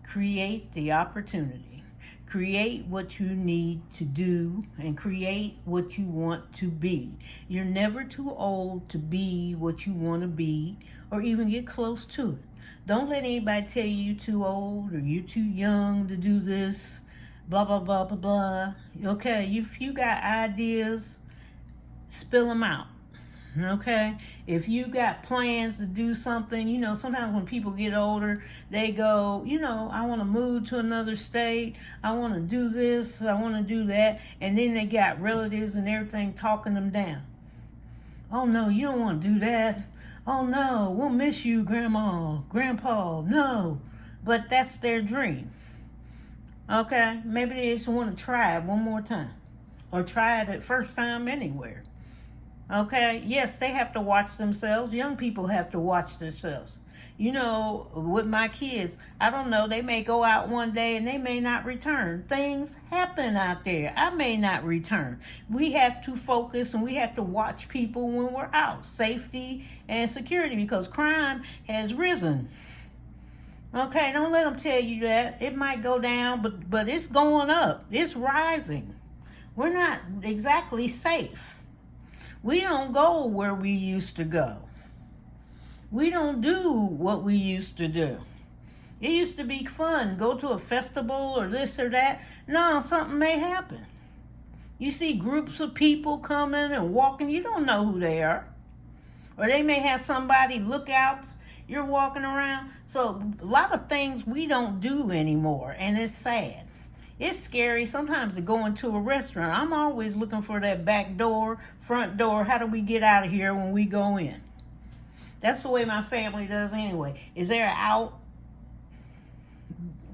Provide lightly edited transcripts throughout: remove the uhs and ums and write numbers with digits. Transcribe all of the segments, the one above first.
Create the opportunity. Create what you need to do and create what you want to be. You're never too old to be what you want to be or even get close to it. Don't let anybody tell you you're too old or you're too young to do this, blah, blah, blah, blah, blah. Okay, if you got ideas, spill them out. Okay, if you got plans to do something, sometimes when people get older, they go, I want to move to another state, I want to do this, I want to do that, and then they got relatives and everything talking them down. Oh no, you don't want to do that. Oh no, we'll miss you, grandma, grandpa. No, but that's their dream. Okay, maybe they just want to try it one more time, or try it at first time anywhere. Okay, yes, they have to watch themselves. Young people have to watch themselves. With my kids, I don't know, they may go out one day and they may not return. Things happen out there. I may not return. We have to focus and we have to watch people when we're out. Safety and security, because crime has risen. Okay, don't let them tell you that. It might go down, but it's going up. It's rising. We're not exactly safe. We don't go where we used to go. We don't do what we used to do. It used to be fun. Go to a festival or this or that. No, something may happen. You see groups of people coming and walking. You don't know who they are. Or they may have somebody lookouts. You're walking around. So a lot of things we don't do anymore. And it's sad. It's scary sometimes to go into a restaurant. I'm always looking for that back door, front door. How do we get out of here when we go in? That's the way my family does anyway. Is they're out,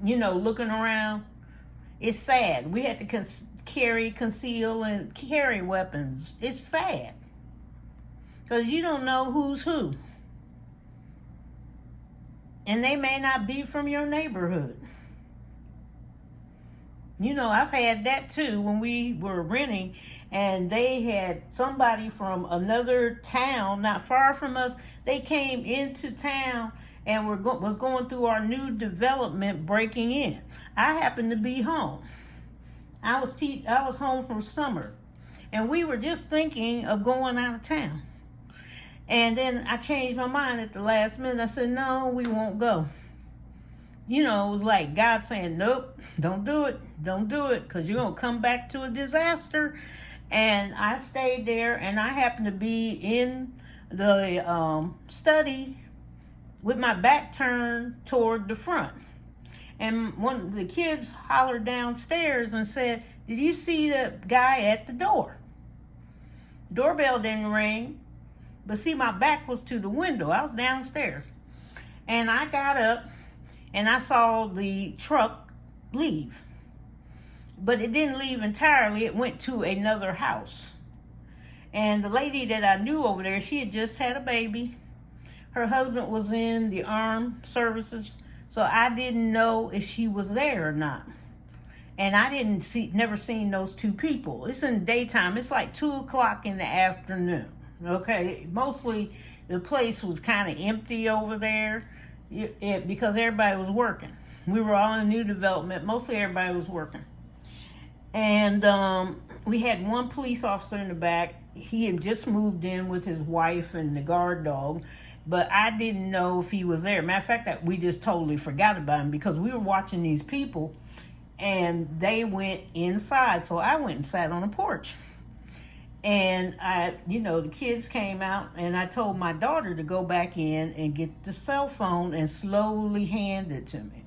looking around. It's sad. We had to conceal, and carry weapons. It's sad. Because you don't know who's who. And they may not be from your neighborhood. I've had that too when we were renting, and they had somebody from another town not far from us. They came into town and was going through our new development, breaking in. I happened to be home. I was home for summer, and we were just thinking of going out of town. And then I changed my mind at the last minute. I said, no, we won't go. It was like God saying, nope, don't do it, because you're going to come back to a disaster. And I stayed there, and I happened to be in the study with my back turned toward the front. And one of the kids hollered downstairs and said, did you see the guy at the door? Doorbell didn't ring, but see, my back was to the window. I was downstairs. And I got up, and I saw the truck leave. But it didn't leave entirely. It went to another house. And the lady that I knew over there, she had just had a baby. Her husband was in the armed services. So I didn't know if she was there or not. And I never seen those two people. It's in the daytime. It's like 2 o'clock in the afternoon. Okay, mostly the place was kind of empty over there. Because everybody was working. We were all in a new development. Mostly everybody was working. And we had one police officer in the back. He had just moved in with his wife and the guard dog. But I didn't know if he was there. Matter of fact, that we just totally forgot about him because we were watching these people. And they went inside. So I went and sat on a porch. And the kids came out, and I told my daughter to go back in and get the cell phone and slowly hand it to me.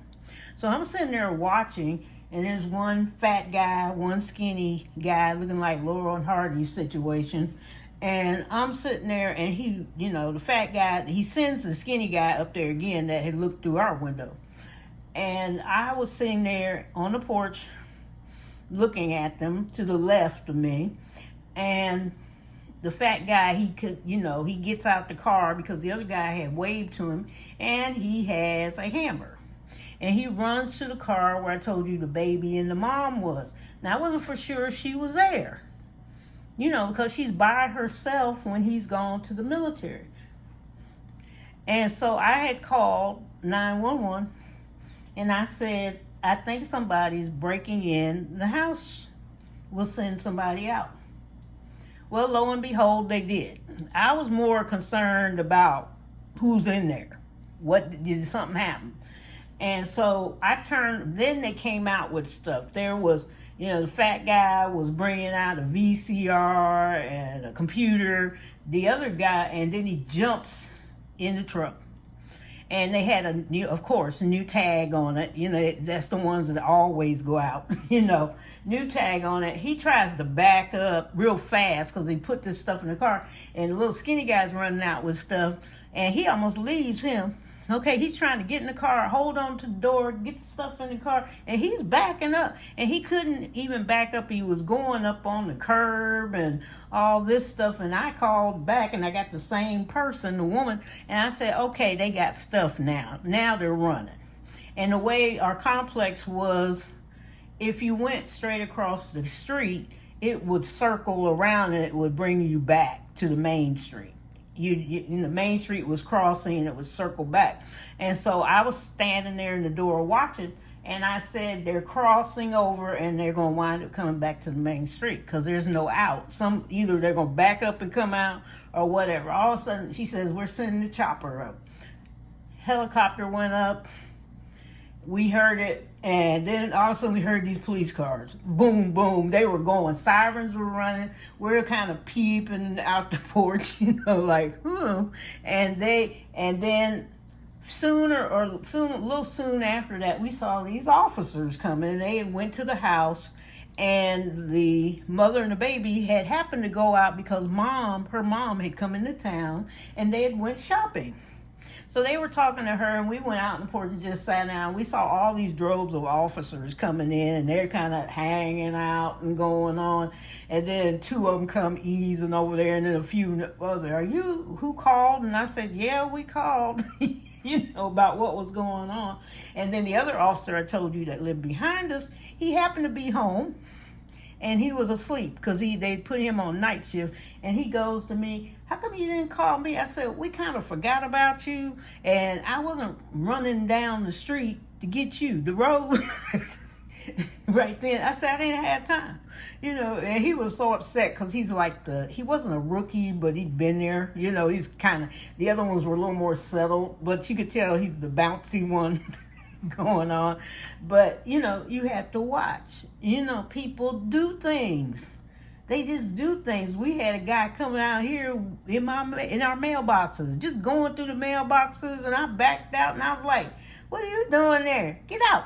So I'm sitting there watching, and there's one fat guy, one skinny guy, looking like Laurel and Hardy's situation. And I'm sitting there, and he, the fat guy, he sends the skinny guy up there again that had looked through our window. And I was sitting there on the porch looking at them to the left of me. And the fat guy, he gets out the car because the other guy had waved to him, and he has a hammer. And he runs to the car where I told you the baby and the mom was. Now, I wasn't for sure she was there, because she's by herself when he's gone to the military. And so I had called 911, And I said, I think somebody's breaking in the house. We'll send somebody out. Well, lo and behold, they did. I was more concerned about who's in there. What did something happen? And so I turned, then they came out with stuff. There was, the fat guy was bringing out a VCR and a computer. The other guy, and then he jumps in the truck. And they had a new tag on it. That's the ones that always go out, new tag on it. He tries to back up real fast because he put this stuff in the car. And the little skinny guy's running out with stuff. And he almost leaves him. Okay, he's trying to get in the car, hold on to the door, get the stuff in the car, and he's backing up. And he couldn't even back up. He was going up on the curb and all this stuff. And I called back, and I got the same person, the woman, and I said, okay, they got stuff now. Now they're running. And the way our complex was, if you went straight across the street, it would circle around and it would bring you back to the main street. The main street was crossing and it would circle back. And so I was standing there in the door watching, and I said, they're crossing over and they're going to wind up coming back to the main street because there's no out. Either they're going to back up and come out or whatever. All of a sudden, she says, we're sending the chopper up. Helicopter went up. We heard it, and then all of a sudden we heard these police cars. Boom, boom. They were going. Sirens were running. We're kind of peeping out the porch, like, And then a little soon after that, we saw these officers coming, and they went to the house, and the mother and the baby had happened to go out because her mom had come into town, and they had went shopping. So they were talking to her, and we went out in the porch and just sat down. We saw all these droves of officers coming in, and they're kind of hanging out and going on. And then two of them come easing over there, and then a few other, are you who called? And I said, yeah, we called, about what was going on. And then the other officer I told you that lived behind us, he happened to be home. And he was asleep because they put him on night shift. And he goes to me, how come you didn't call me? I said, we kind of forgot about you. And I wasn't running down the street to get you, the road. Right then. I said, I didn't have time. And he was so upset because he's like he wasn't a rookie, but he'd been there. He's kind of, the other ones were a little more settled. But you could tell he's the bouncy one. Going on. But you have to watch. People do things. They just do things. We had a guy coming out here in our mailboxes, just going through the mailboxes, and I backed out and I was like, what are you doing there? Get out.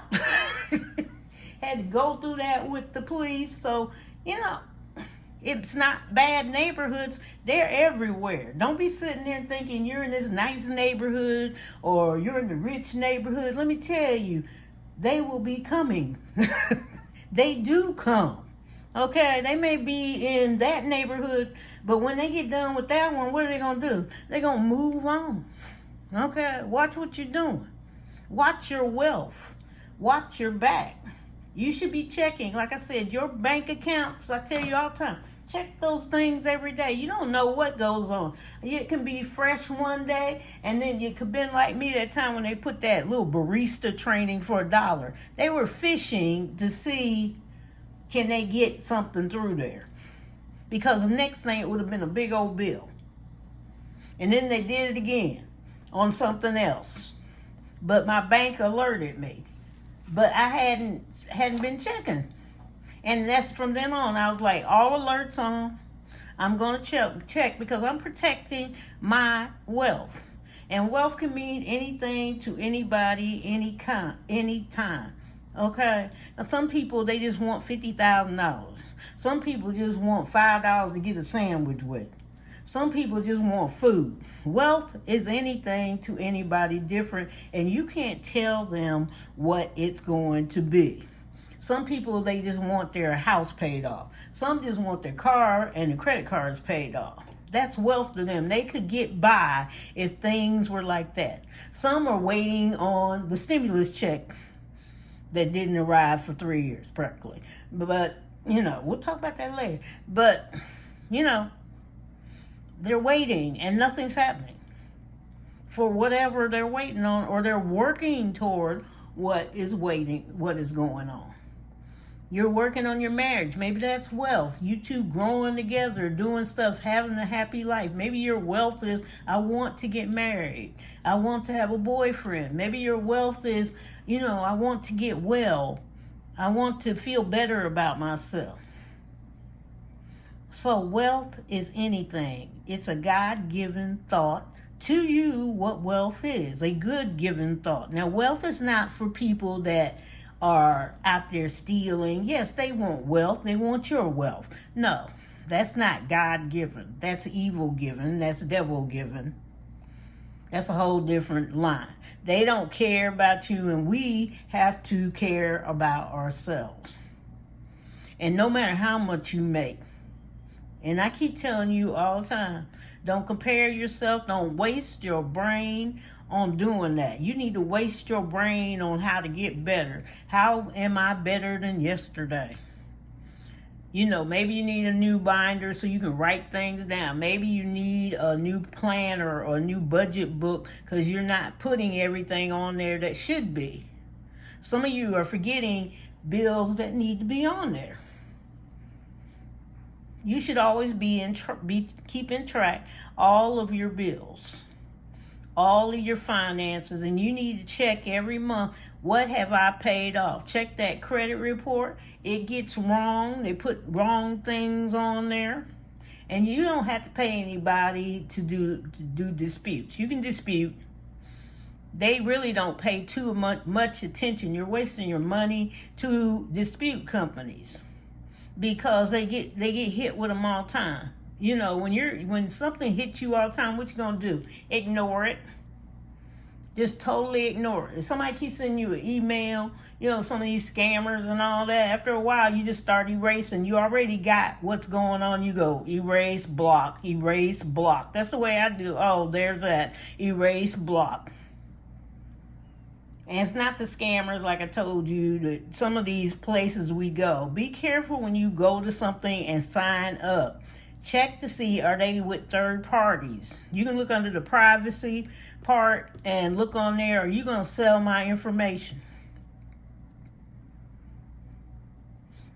Had to go through that with the police. So it's not bad neighborhoods. They're everywhere. Don't be sitting there thinking you're in this nice neighborhood or you're in the rich neighborhood. Let me tell you, they will be coming. They do come. Okay, they may be in that neighborhood, but when they get done with that one, what are they going to do? They're going to move on. Okay, watch what you're doing. Watch your wealth. Watch your back. You should be checking, like I said, your bank accounts. I tell you all the time, check those things every day. You don't know what goes on. It can be fresh one day, and then you could been like me that time when they put that little barista training for $1. They were fishing to see, can they get something through there? Because the next thing, it would have been a big old bill. And then they did it again on something else. But my bank alerted me. But I hadn't been checking. And that's from then on. I was like, all alerts on. I'm going to check because I'm protecting my wealth. And wealth can mean anything to anybody, anytime. Okay? Now, some people, they just want $50,000. Some people just want $5 to get a sandwich with. Some people just want food. Wealth is anything to anybody different, and you can't tell them what it's going to be. Some people, they just want their house paid off. Some just want their car and the credit cards paid off. That's wealth to them. They could get by if things were like that. Some are waiting on the stimulus check that didn't arrive for 3 years, practically. But, we'll talk about that later. But, they're waiting and nothing's happening for whatever they're waiting on or they're working toward what is going on. You're working on your marriage. Maybe that's wealth. You two growing together, doing stuff, having a happy life. Maybe your wealth is, I want to get married. I want to have a boyfriend. Maybe your wealth is, I want to get well. I want to feel better about myself. So wealth is anything. It's a God-given thought to you what wealth is, a good given thought. Now, wealth is not for people that are out there stealing. Yes, they want wealth. They want your wealth. No, that's not God-given. That's evil-given. That's devil-given. That's a whole different line. They don't care about you, and we have to care about ourselves. And no matter how much you make, and I keep telling you all the time, don't compare yourself. Don't waste your brain on doing that. You need to waste your brain on how to get better. How am I better than yesterday? Maybe you need a new binder so you can write things down. Maybe you need a new planner or a new budget book because you're not putting everything on there that should be. Some of you are forgetting bills that need to be on there. You should always be keeping track all of your bills, all of your finances, and you need to check every month, what have I paid off? Check that credit report. It gets wrong. They put wrong things on there. And you don't have to pay anybody to do disputes. You can dispute. They really don't pay too much attention. You're wasting your money to dispute companies, because they get hit with them all the time. When something hits you all the time, what you gonna do? Ignore it. Just totally ignore it. If somebody keeps sending you an email, some of these scammers and all that, after a while you just start erasing. You already got what's going on. You go erase, block, erase, block. That's the way I do. Oh, there's that. Erase, block. And it's not the scammers, like I told you, that some of these places we go. Be careful when you go to something and sign up. Check to see, are they with third parties? You can look under the privacy part and look on there. Are you going to sell my information?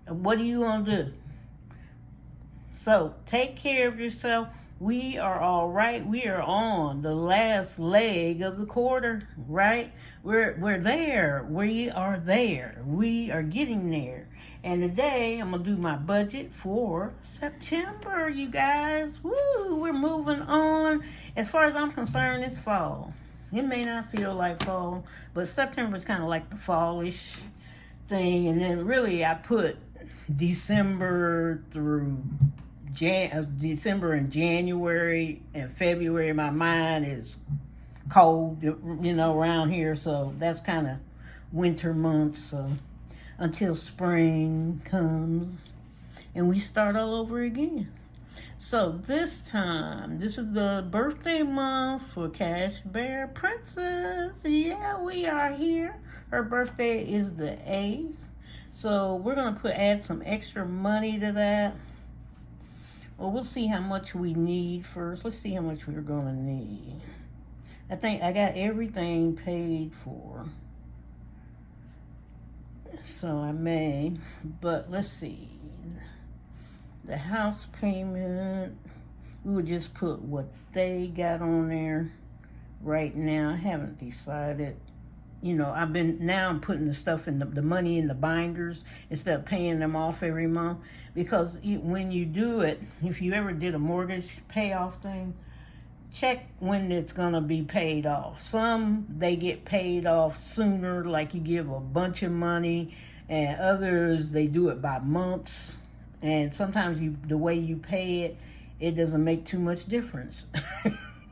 What are you going to do? So take care of yourself. We are all right. We are on the last leg of the quarter, right? We're there. We are there. We are getting there. And today I'm going to do my budget for September, you guys. Woo, we're moving on. As far as I'm concerned, it's fall. It may not feel like fall, but September is kind of like the fallish thing. And then really I put December through December and January and February. My mind is cold, around here, so that's kind of winter months. So until spring comes and we start all over again. So this time, this is the birthday month for Cash Bear Princess. Yeah, we are here. Her birthday is the 8th. So we're going to add some extra money to that. Well, we'll see how much we need first. Let's see how much we're going to need. I think I got everything paid for. So I may, but let's see. The house payment, we would just put what they got on there right now. I haven't decided. I'm putting the stuff in the money in the binders instead of paying them off every month. Because when you do it, if you ever did a mortgage payoff thing, check when it's going to be paid off. Some, they get paid off sooner, like you give a bunch of money, and others, they do it by months. And sometimes the way you pay it, it doesn't make too much difference.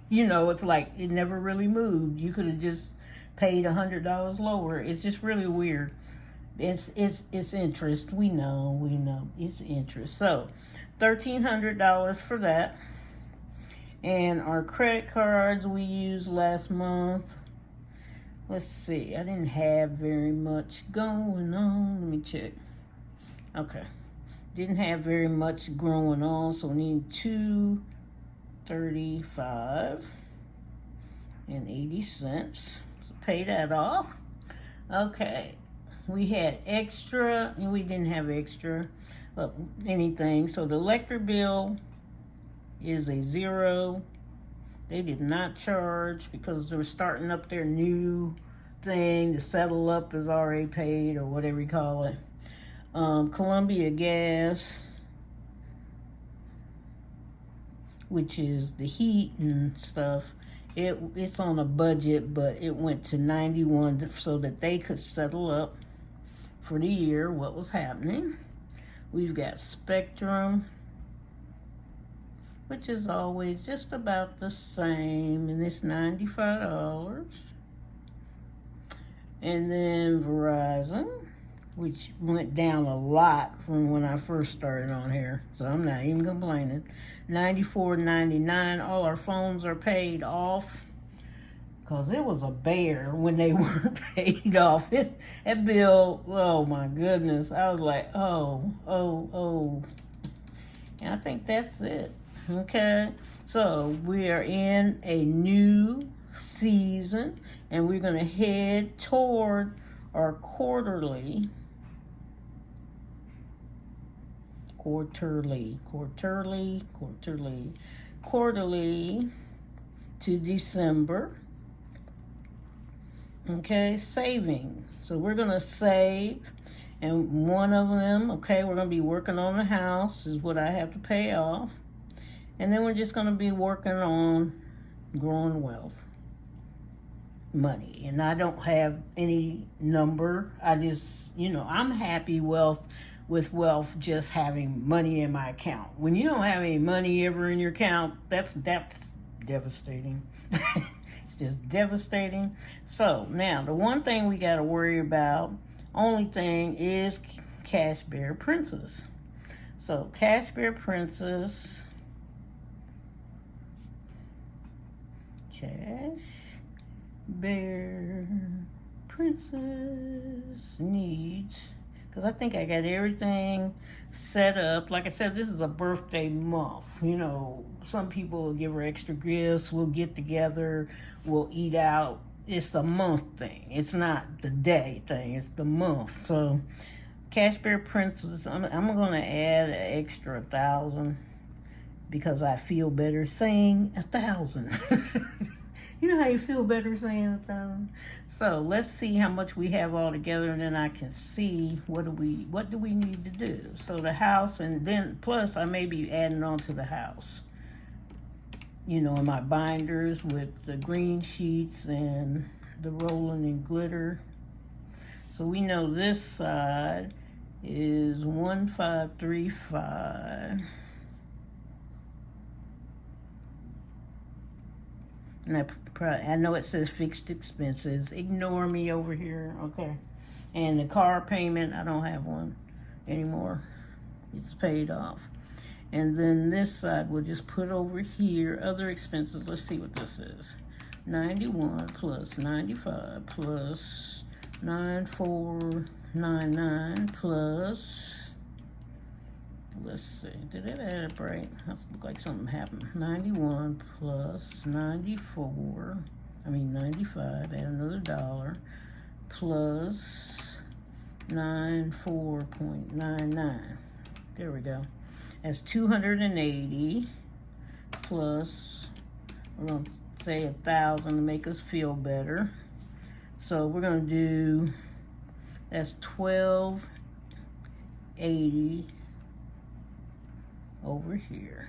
It's like it never really moved. You could have just paid $100 lower. It's just really weird. It's interest. We know it's interest. So $1,300 for that. And our credit cards we used last month. Let's see. I didn't have very much going on. Let me check. Okay. Didn't have very much going on, so we need $235.80. Pay that off. Okay, we had extra, and we didn't have extra anything. So the electric bill is a 0. They did not charge because they're starting up their new thing. The settle up is already paid, or whatever you call it. Columbia Gas, which is the heat and stuff, it's on a budget, but it went to 91 so that they could settle up for the year what was happening. We've got Spectrum, which is always just about the same, and it's $95. And then Verizon, which went down a lot from when I first started on here, so I'm not even complaining. $94.99. All our phones are paid off, because it was a bear when they weren't paid off. That bill, oh my goodness. I was like, oh. And I think that's it. Okay, so we are in a new season, and we're going to head toward our quarterly to December. Okay, saving. So we're going to save, and one of them, okay, we're going to be working on the house, is what I have to pay off. And then we're just going to be working on growing wealth, money. And I don't have any number. I just, I'm happy with wealth just having money in my account. When you don't have any money ever in your account, that's devastating. It's just devastating. So now the one thing we got to worry about, only thing, is Cash Bear Princess. So Cash Bear Princess, Cash Bear Princess needs, because I think I got everything set up. Like I said, this is a birthday month. Some people will give her extra gifts. We'll get together. We'll eat out. It's a month thing. It's not the day thing. It's the month. So Cash Bear Princess, I'm going to add an extra 1,000 because I feel better saying 1,000. You know how you feel better saying 1,000? So let's see how much we have all together, and then I can see what do we need to do. So the house, and then plus I may be adding on to the house. In my binders with the green sheets and the rolling in glitter. So we know this side is 1,535. And I know it says fixed expenses. Ignore me over here, okay? And the car payment, I don't have one anymore. It's paid off. And then this side we'll just put over here, other expenses. Let's see what this is. 91 plus 95 plus 9499 plus, let's see, did it add up right? That look like something happened. 91 plus 95, add another dollar, plus 94.99. There we go. That's 280 plus, we're going to say 1,000 to make us feel better. So we're going to do, that's 1,280 over here.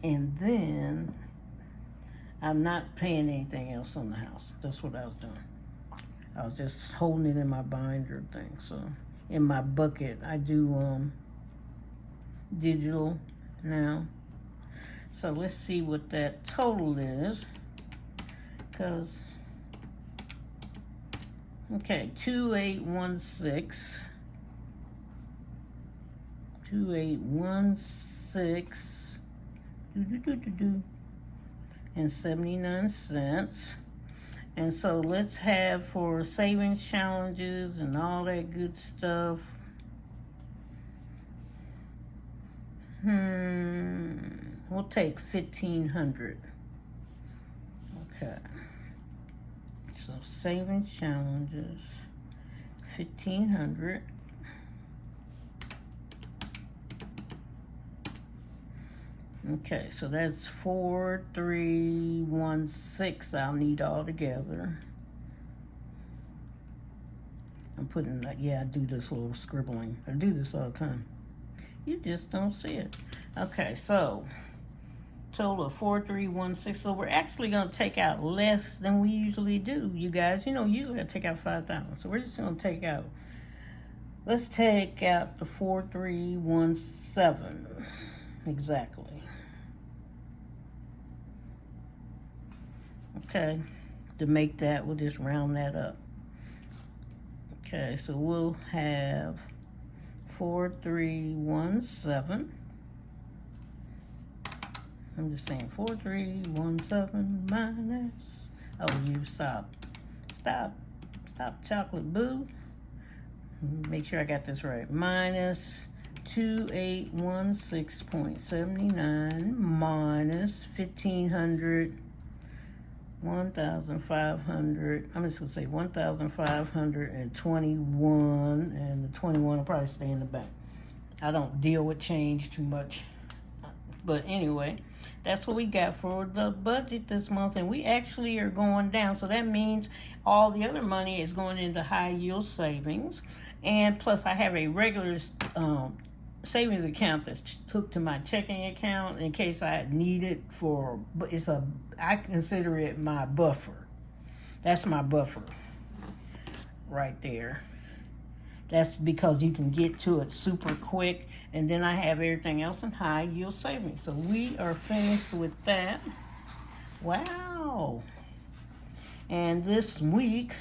And then I'm not paying anything else on the house. That's what I was doing. I was just holding it in my binder thing. So in my bucket, I do digital now. So let's see what that total is. Because, okay, 2816. 2816 and 79 cents. And so let's have for savings challenges and all that good stuff. We'll take 1,500. Okay. So savings challenges, 1,500. Okay, so that's 4,316 I'll need all together. I'm putting, yeah, I do this little scribbling. I do this all the time. You just don't see it. Okay, so total of 4,316. So we're actually going to take out less than we usually do, you guys. You know, usually I take out 5,000. So we're just going to take out, let's take out the 4,317 exactly. Okay, to make that, we'll just round that up. Okay, so we'll have 4,317. I'm just saying 4,317 minus. Oh, you stop, chocolate boo. Make sure I got this right. Minus 2,816.79 minus 1,500. 1,500. I'm just gonna say 1,521, and the 21 will probably stay in the bank. I don't deal with change too much, but anyway, that's what we got for the budget this month, and we actually are going down. So that means all the other money is going into high yield savings, and plus I have a regular savings account that's hooked to my checking account in case I need it for, but I consider it my buffer. That's my buffer right there. That's because you can get to it super quick, and then I have everything else in high yield savings. So we are finished with that. Wow. And this week,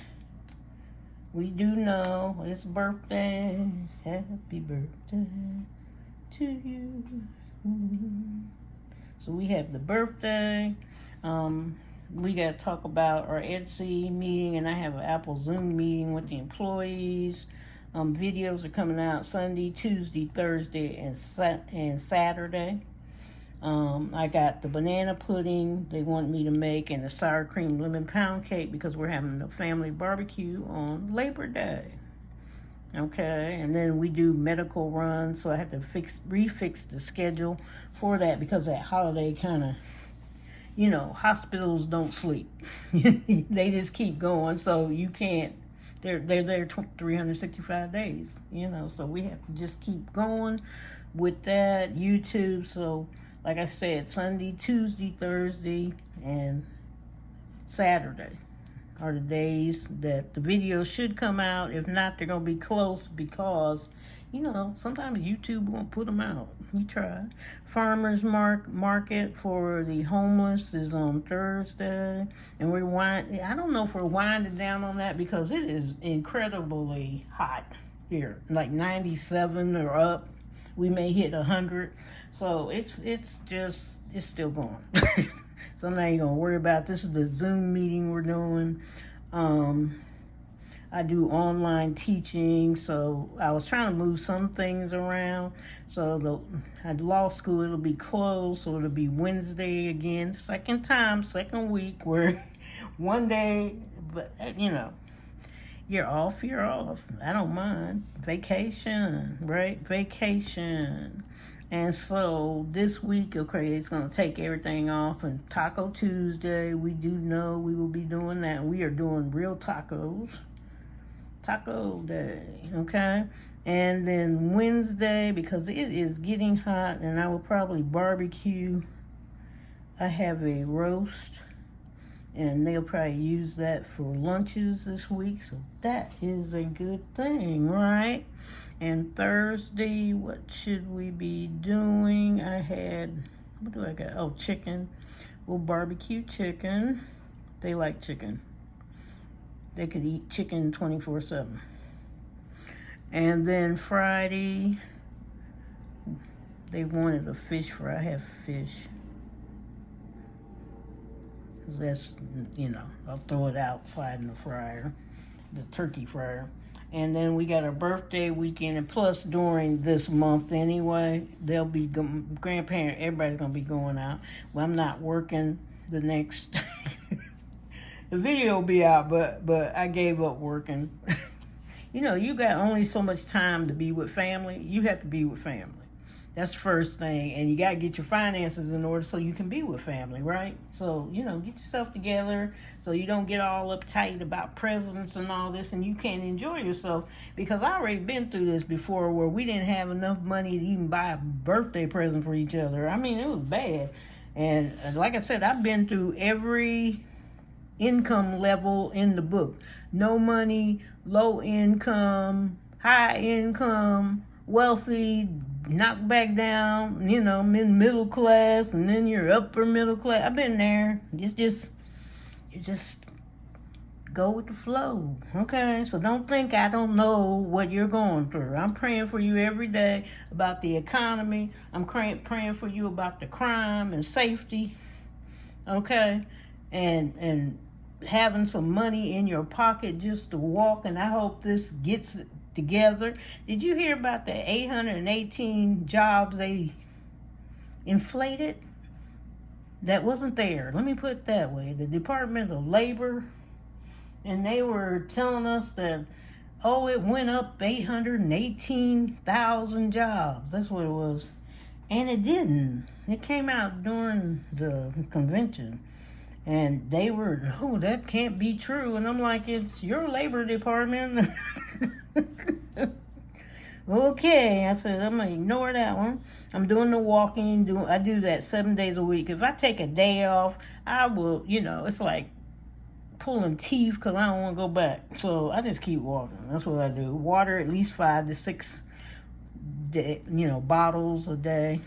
we do know it's birthday. Happy birthday to you. So we have the birthday. We got to talk about our Etsy meeting, and I have an Apple Zoom meeting with the employees. Videos are coming out Sunday, Tuesday, Thursday, and Saturday. I got the banana pudding they want me to make, and the sour cream lemon pound cake, because we're having a family barbecue on Labor Day. Okay, and then we do medical runs, so I have to refix the schedule for that, because that holiday kind of, hospitals don't sleep. They just keep going, so you can't. They're there 365 days, so we have to just keep going with that. YouTube, so like I said, Sunday, Tuesday, Thursday, and Saturday are the days that the videos should come out. If not, they're going to be close, because, sometimes YouTube won't put them out. You try. Farmers market for the homeless is on Thursday. And I don't know if we're winding down on that, because it is incredibly hot here. Like 97 or up. We may hit 100. So it's still going. So I'm not even going to worry about it. This is the Zoom meeting we're doing. I do online teaching, so I was trying to move some things around. So at law school, it'll be closed, so it'll be Wednesday again, second week, where one day, but you're off. I don't mind. Vacation, right? Vacation. And so this week, okay, it's going to take everything off. And Taco Tuesday, we do know we will be doing that. We are doing real tacos. Taco Day, okay? And then Wednesday, because it is getting hot, and I will probably barbecue. I have a roast, and they'll probably use that for lunches this week. So that is a good thing, right? And Thursday, what should we be doing? What do I got? Oh, chicken. We'll barbecue chicken. They like chicken. They could eat chicken 24/7. And then Friday, they wanted a fish fry. I have fish. That's, I'll throw it outside in the fryer, the turkey fryer. And then we got our birthday weekend, and plus during this month anyway, they'll be everybody's gonna be going out. Well, I'm not working the next The video will be out, but I gave up working. You know, you got only so much time to be with family. You have to be with family. That's the first thing. And you got to get your finances in order so you can be with family, right? So, you know, get yourself together so you don't get all uptight about presents and all this and you can't enjoy yourself. Because I already been through this before where we didn't have enough money to even buy a birthday present for each other. I mean, it was bad. And like I said, I've been through every income level in the book. No money, low income, high income, wealthy, knocked back down, you know, middle class, and then you're upper middle class. I've been there. You just go with the flow, okay? So don't think I don't know what you're going through. I'm praying for you every day about the economy. I'm praying for you about the crime and safety, okay? And having some money in your pocket just to walk, and I hope this gets together. Did you hear about the 818 jobs they inflated? That wasn't there. Let me put it that way. The Department of Labor, and they were telling us that, oh, it went up 818,000 jobs. That's what it was. And it didn't. It came out during the convention. And they were, no, that can't be true. And I'm like, it's your labor department. Okay, I said, I'm going to ignore that one. I'm doing the walking. I do that 7 days a week. If I take a day off, I will, you know, it's like pulling teeth because I don't want to go back. So I just keep walking. That's what I do. Water at least 5 to 6 bottles a day.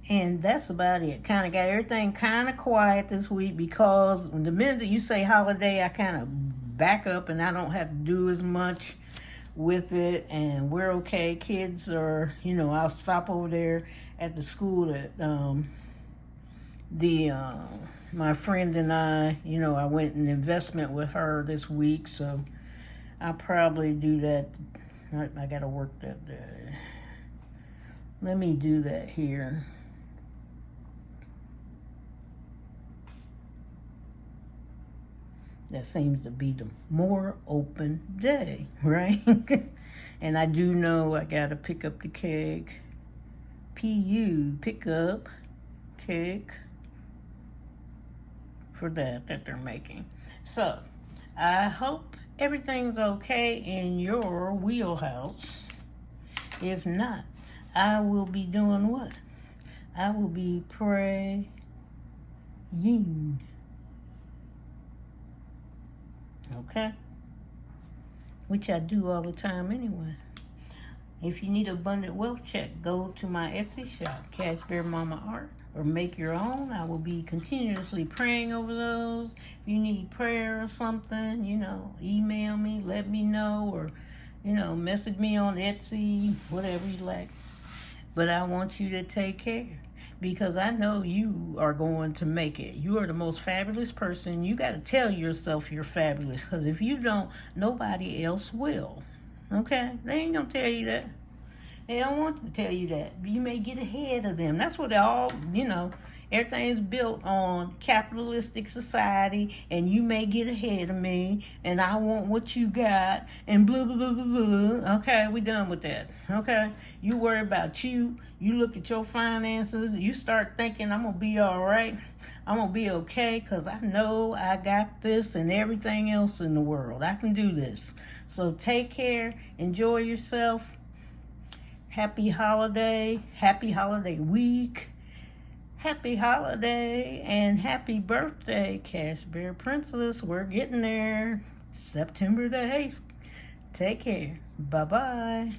And that's about it. Kind of got everything kind of quiet this week because the minute that you say holiday, I kind of back up and I don't have to do as much with it. And we're okay. Kids are, I'll stop over there at the school that my friend and I went in investment with her this week. So I'll probably do that. I got to work that day. Let me do that here. That seems to be the more open day, right? And I do know I got to pick up the cake. P-U, pick up cake for that they're making. So, I hope everything's okay in your wheelhouse. If not, I will be doing what? I will be praying. Okay? Which I do all the time anyway. If you need abundant wealth check, go to my Etsy shop, Cash Bear Mama Art, or make your own. I will be continuously praying over those. If you need prayer or something, email me, let me know, or, message me on Etsy, whatever you like. But I want you to take care. Because I know you are going to make it. You are the most fabulous person. You got to tell yourself you're fabulous. Because if you don't, nobody else will. Okay? They ain't going to tell you that. They don't want to tell you that. You may get ahead of them. That's what they all, everything's built on capitalistic society. And you may get ahead of me. And I want what you got. And blah, blah, blah, blah, blah. Okay, we done with that. Okay? You worry about you. You look at your finances. You start thinking, I'm going to be all right. I'm going to be okay because I know I got this and everything else in the world. I can do this. So take care. Enjoy yourself. Happy holiday week, happy holiday, and happy birthday, Cash Bear Princess. We're getting there. September the 8th. Take care. Bye-bye.